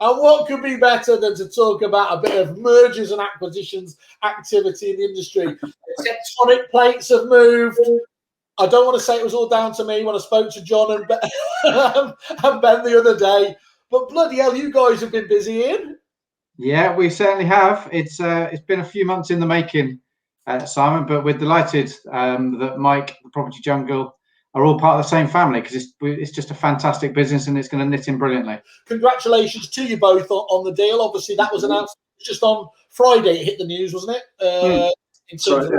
And what could be better than to talk about a bit of mergers and acquisitions activity in the industry? Tectonic plates have moved. I don't want to say it was all down to me when I spoke to John and Ben, and Ben the other day, but bloody hell, you guys have been busy, Ian. Yeah, we certainly have. It's been a few months in the making, Simon, but we're delighted that Mike, the Property Jungle, are all part of the same family, because it's just a fantastic business and it's going to knit in brilliantly. Congratulations to you both on the deal. Obviously, that was announced just on Friday. It hit the news, wasn't it? In terms of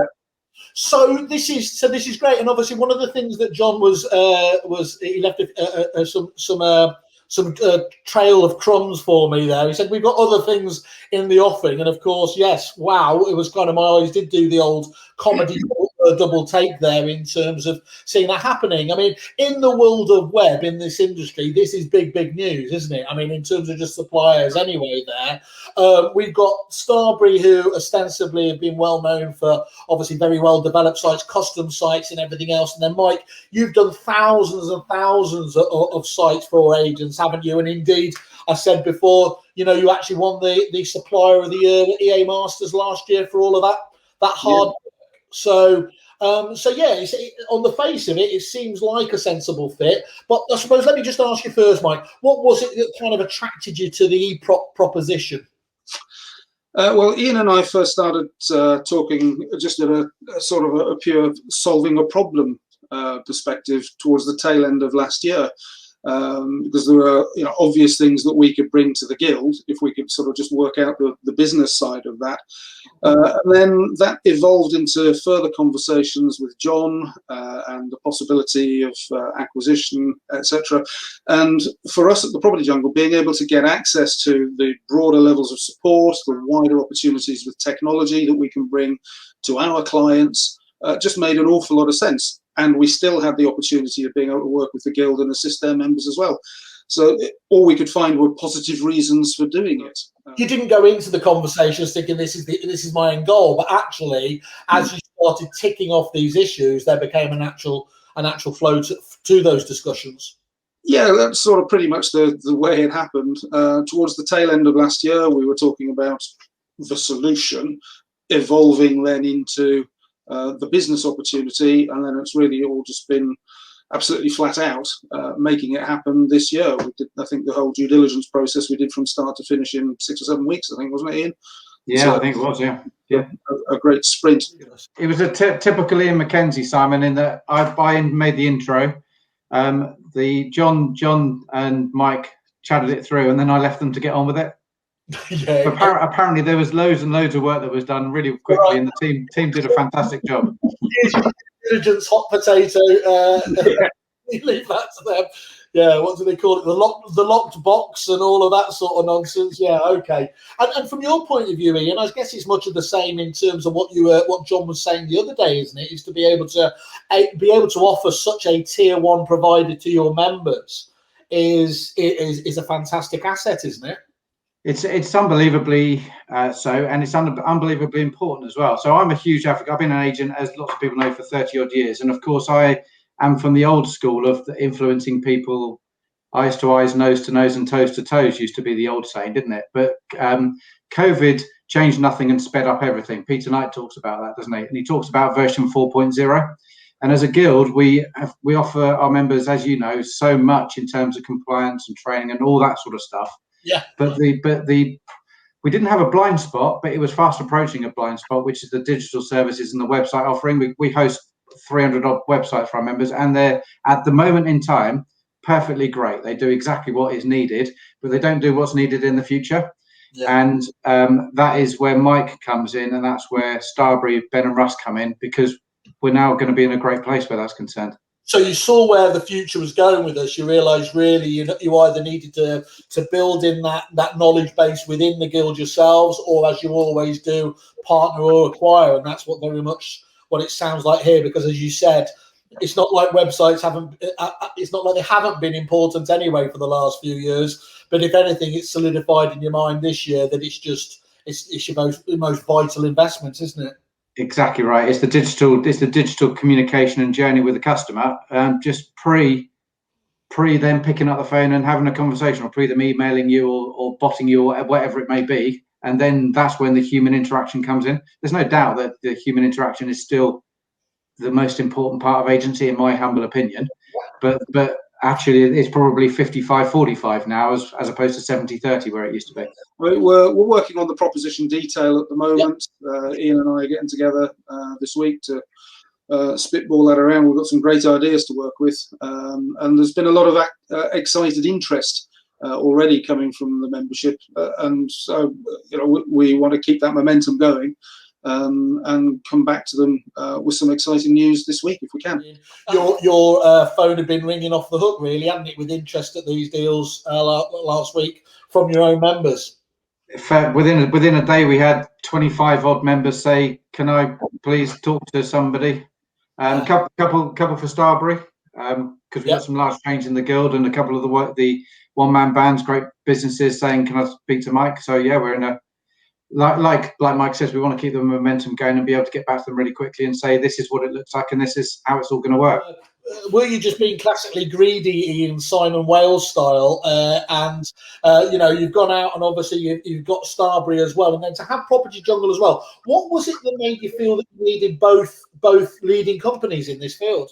So this is great, and obviously one of the things that John was he left some trail of crumbs for me there. He said we've got other things in the offing, and of course, yes, wow, it was kind of my eyes did do the old comedy double take there in terms of seeing that happening. I mean, in the world of web, in this industry, this is big news, isn't it? I mean, in terms of just suppliers anyway there. We've got Starbury, who ostensibly have been well known for obviously very well developed sites, custom sites and everything else. And then Mike, you've done thousands and thousands of sites for agents, haven't you? And indeed, I said before, you actually won the Supplier of the Year at EA Masters last year for all of that hard work. So yeah, on the face of it, it seems like a sensible fit. But I suppose let me just ask you first, Mike, what was it that kind of attracted you to the e-prop proposition? Well, Ian and I first started talking just at a sort of a pure solving a problem perspective towards the tail end of last year. Because there were obvious things that we could bring to the guild if we could sort of just work out the business side of that. And then that evolved into further conversations with John and the possibility of acquisition, etc. And for us at the Property Jungle, being able to get access to the broader levels of support, the wider opportunities with technology that we can bring to our clients, just made an awful lot of sense. And we still had the opportunity of being able to work with the guild and assist their members as well. So all we could find were positive reasons for doing it. You didn't go into the conversations thinking this is my end goal, but actually, as you started ticking off these issues, there became a natural flow to those discussions. Yeah, that's sort of pretty much the way it happened. Towards the tail end of last year, we were talking about the solution, evolving then into the business opportunity, and then it's really all just been absolutely flat out making it happen this year. We did, I think, the whole due diligence process we did from start to finish in 6 or 7 weeks, I think, wasn't it, Ian? Yeah, so, I think it was, yeah. A great sprint. It was a typical Ian McKenzie, Simon, in that I made the intro. The John and Mike chatted it through, and then I left them to get on with it. Yeah, apparently there was loads and loads of work that was done really quickly, and the team did a fantastic job. Diligence hot potato. You leave that to them. Yeah, what do they call it? The locked box and all of that sort of nonsense. Yeah, okay. And from your point of view, Ian, I guess it's much of the same in terms of what John was saying the other day, isn't it? Is to be able to offer such a tier one provider to your members is a fantastic asset, isn't it? It's unbelievably so, and it's unbelievably important as well. So I'm a huge advocate. I've been an agent, as lots of people know, for 30 odd years, and of course I am from the old school of influencing people. Eyes to eyes, nose to nose, and toes to toes used to be the old saying, didn't it? But COVID changed nothing and sped up everything. Peter Knight talks about that, doesn't he? And he talks about version 4.0. And as a guild, we offer our members, as you know, so much in terms of compliance and training and all that sort of stuff. Yeah. But we didn't have a blind spot, but it was fast approaching a blind spot, which is the digital services and the website offering. We host 300 odd websites for our members, and they're at the moment in time perfectly great. They do exactly what is needed, but they don't do what's needed in the future. Yeah. And that is where Mike comes in, and that's where Starbury, Ben and Russ come in, because we're now going to be in a great place where that's concerned. So you saw where the future was going with us. You realised really you either needed to build in that knowledge base within the guild yourselves, or as you always do, partner or acquire, and that's what very much what it sounds like here. Because as you said, it's not like websites it's not like they haven't been important anyway for the last few years. But if anything, it's solidified in your mind this year that it's your most vital investment, isn't it? Exactly right. It's the digital communication and journey with the customer. Just pre pre them picking up the phone and having a conversation, or pre them emailing you or botting you or whatever it may be. And then that's when the human interaction comes in. There's no doubt that the human interaction is still the most important part of agency, in my humble opinion. But actually, it's probably 55-45 now, as opposed to 70-30 where it used to be. We're working on the proposition detail at the moment. Ian and I are getting together this week to spitball that around. We've got some great ideas to work with, and there's been a lot of excited interest already coming from the membership, and so we want to keep that momentum going. And come back to them with some exciting news this week if we can. Your phone had been ringing off the hook, really, hadn't it, with interest at these deals last week from your own members? Within a day, we had 25 odd members say, "Can I please talk to somebody?" Couple for Starbury, because we've got some large change in the guild, and a couple of the one-man bands, great businesses saying, "Can I speak to Mike?" So yeah, we're in a like Mike says, we want to keep the momentum going and be able to get back to them really quickly and say, this is what it looks like and this is how it's all going to work. Were you just being classically greedy, Ian, Simon Wales style? You've gone out and obviously you've got Starbury as well, and then to have Property Jungle as well. What was it that made you feel that you needed both leading companies in this field?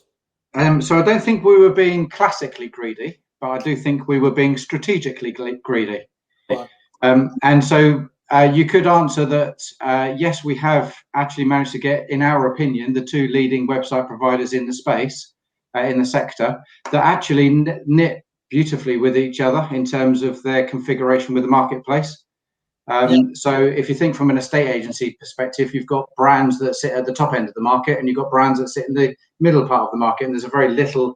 So I don't think we were being classically greedy, but I do think we were being strategically greedy. Right. And so you could answer that, yes, we have actually managed to get, in our opinion, the two leading website providers in the space, in the sector, that actually knit beautifully with each other in terms of their configuration with the marketplace. So if you think from an estate agency perspective, you've got brands that sit at the top end of the market and you've got brands that sit in the middle part of the market, and there's a very little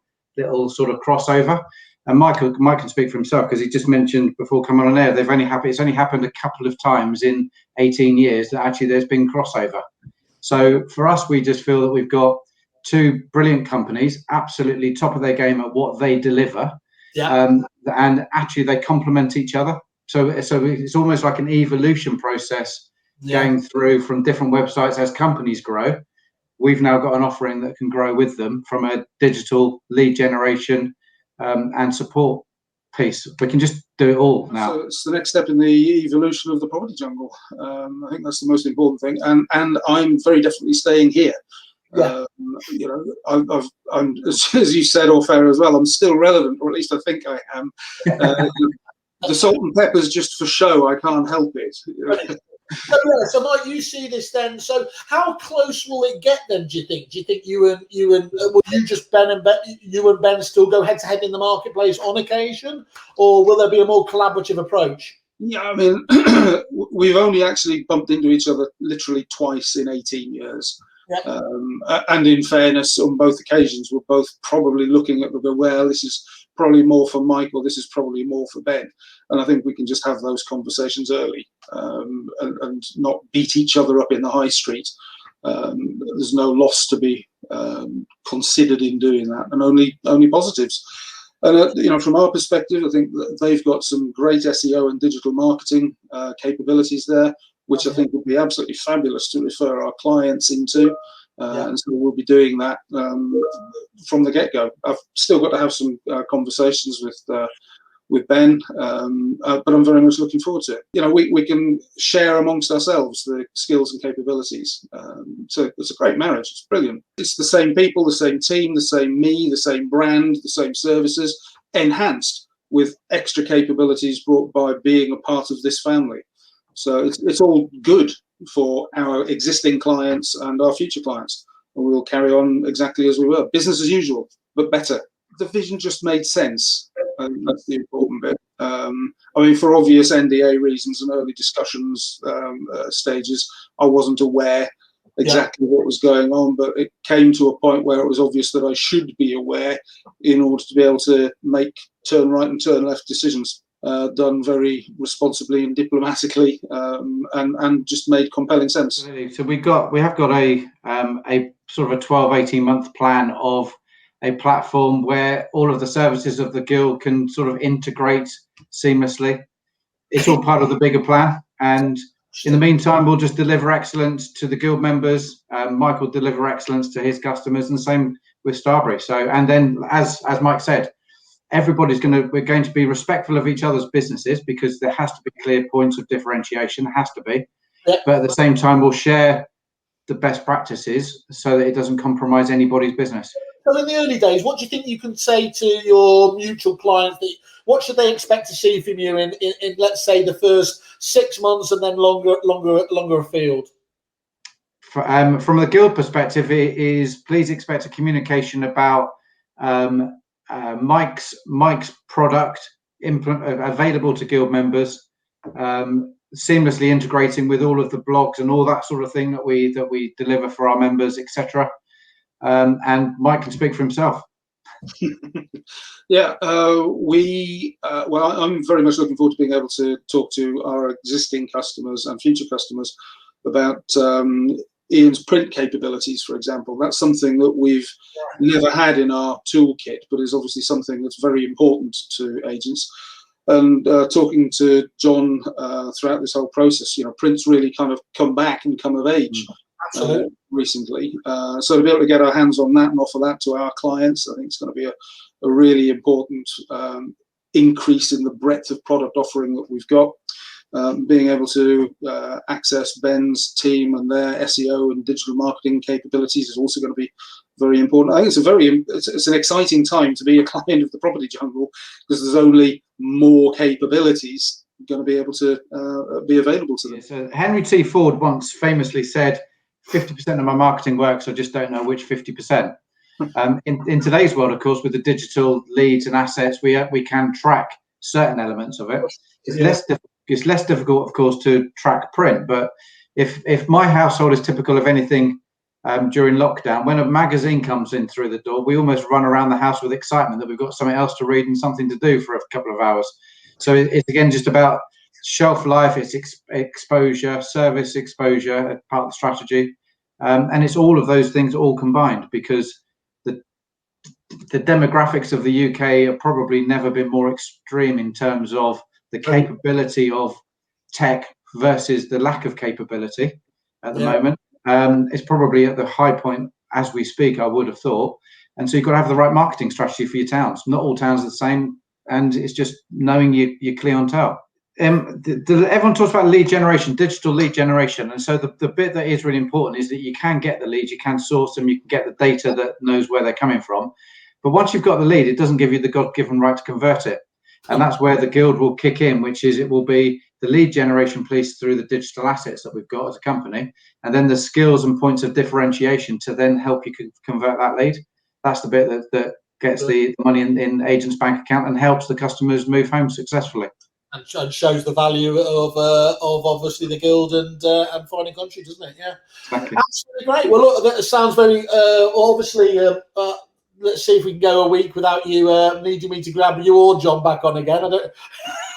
sort of crossover. And Mike can speak for himself, because he just mentioned before coming on air, it's only happened a couple of times in 18 years that actually there's been crossover. So for us, we just feel that we've got two brilliant companies, absolutely top of their game at what they deliver, and actually they complement each other. So it's almost like an evolution process going through from different websites as companies grow. We've now got an offering that can grow with them from a digital lead generation and support piece. We can just do it all now. So it's the next step in the evolution of the Property Jungle. I think that's the most important thing. And I'm very definitely staying here. I'm, as you said off air as well, I'm still relevant, or at least I think I am. The salt and pepper's just for show. I can't help it. So Mike, you see this then. So how close will it get then? Do you think? Do you think you and will you just you and Ben still go head to head in the marketplace on occasion, or will there be a more collaborative approach? Yeah, I mean, we've only actually bumped into each other literally twice in 18 years. Yeah. And in fairness, on both occasions, we're both probably looking at well, this is probably more for Mike, or this is probably more for Ben. And I think we can just have those conversations early and not beat each other up in the high street. There's no loss to be considered in doing that, and only positives. And from our perspective, I think that they've got some great SEO and digital marketing capabilities there, which I think would be absolutely fabulous to refer our clients into. And so we'll be doing that from the get-go. I've still got to have some conversations with Ben, but I'm very much looking forward to it. We can share amongst ourselves the skills and capabilities. So it's a great marriage. It's brilliant. It's the same people, the same team, the same me, the same brand, the same services, enhanced with extra capabilities brought by being a part of this family. So it's all good for our existing clients and our future clients. And we'll carry on exactly as we were. Business as usual, but better. The vision just made sense. And that's the important bit. I mean, for obvious NDA reasons and early discussions stages, I wasn't aware exactly what was going on, but it came to a point where it was obvious that I should be aware in order to be able to make turn right and turn left decisions. Done very responsibly and diplomatically, and just made compelling sense. So we have got a sort of a 12-18 month plan of a platform where all of the services of the guild can sort of integrate seamlessly. It's all part of the bigger plan, and in the meantime, we'll just deliver excellence to the guild members. Mike will deliver excellence to his customers, and the same with Starbury. So, and then as Mike said, we're going to be respectful of each other's businesses, because there has to be clear points of differentiation, has to be. Yeah. But at the same time, we'll share the best practices so that it doesn't compromise anybody's business. So in the early days, what do you think you can say to your mutual clients? What should they expect to see from you in let's say the first 6 months, and then longer afield? From the guild perspective, it is please expect a communication about Mike's product available to guild members, seamlessly integrating with all of the blogs and all that sort of thing that we deliver for our members, etc. And Mike can speak for himself. Yeah, well, I'm very much looking forward to being able to talk to our existing customers and future customers about Ian's print capabilities, for example. That's something that we've never had in our toolkit, but is obviously something that's very important to agents. And talking to John throughout this whole process, print's really kind of come back and come of age. Recently, so to be able to get our hands on that and offer that to our clients, I think it's going to be a really important increase in the breadth of product offering that we've got. Being able to access Ben's team and their SEO and digital marketing capabilities is also going to be very important. I think it's an exciting time to be a client of the Property Jungle, because there's only more capabilities going to be able to be available to them. Yeah, so Henry T. Ford once famously said, 50% of my marketing works, I just don't know which 50%. In today's world, of course, with the digital leads and assets, we can track certain elements of it. It's less difficult, of course, to track print. But if my household is typical of anything during lockdown, when a magazine comes in through the door, we almost run around the house with excitement that we've got something else to read and something to do for a couple of hours. So it's again just about shelf life, it's exposure, service exposure, part of the strategy, and it's all of those things all combined, because the demographics of the UK have probably never been more extreme in terms of the capability of tech versus the lack of capability at the moment. It's probably at the high point as we speak, I would have thought. And so you've got to have the right marketing strategy for your towns. Not all towns are the same, and it's just knowing your clientele. Everyone talks about lead generation, digital lead generation, and so the bit that is really important is that you can get the leads, you can source them, you can get the data that knows where they're coming from. But once you've got the lead, it doesn't give you the God-given right to convert it. And that's where the guild will kick in, which is it will be the lead generation piece through the digital assets that we've got as a company, and then the skills and points of differentiation to then help you convert that lead. That's the bit that gets the money in agents' bank account and helps the customers move home successfully. And shows the value of obviously the guild and Finding Country, doesn't it? Yeah, exactly. Absolutely great. Well, look, that sounds very obviously. Let's see if we can go a week without you needing me to grab you or John back on again.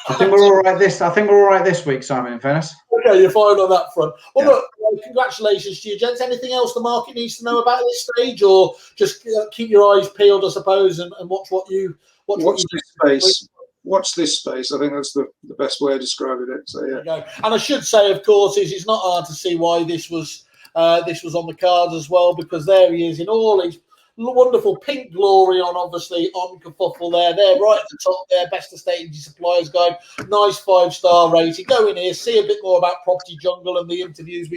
I think we're all right this week, Simon, in fairness. Okay, you're fine on that front. Well, look, congratulations to you, gents. Anything else the market needs to know about at this stage, or just keep your eyes peeled, I suppose, and watch what you watch this space. Watch this space. I think that's the best way of describing it. So yeah. And I should say, of course, it's not hard to see why this was on the cards as well, because there he is in all his wonderful pink glory obviously on Kerfuffle there. They're right at the top there, best estate agency suppliers guide, nice 5-star rating. Go in here, see a bit more about Property Jungle and the interviews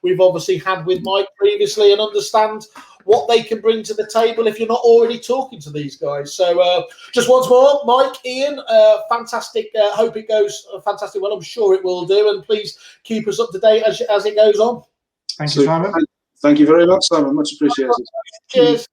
we've obviously had with Mike previously, and understand what they can bring to the table if you're not already talking to these guys. So just once more, Mike, Ian, fantastic. Hope it goes fantastic well. I'm sure it will do, and please keep us up to date as it goes on. Thank you, Simon. Thank you very much, Simon. Much appreciated. Cheers.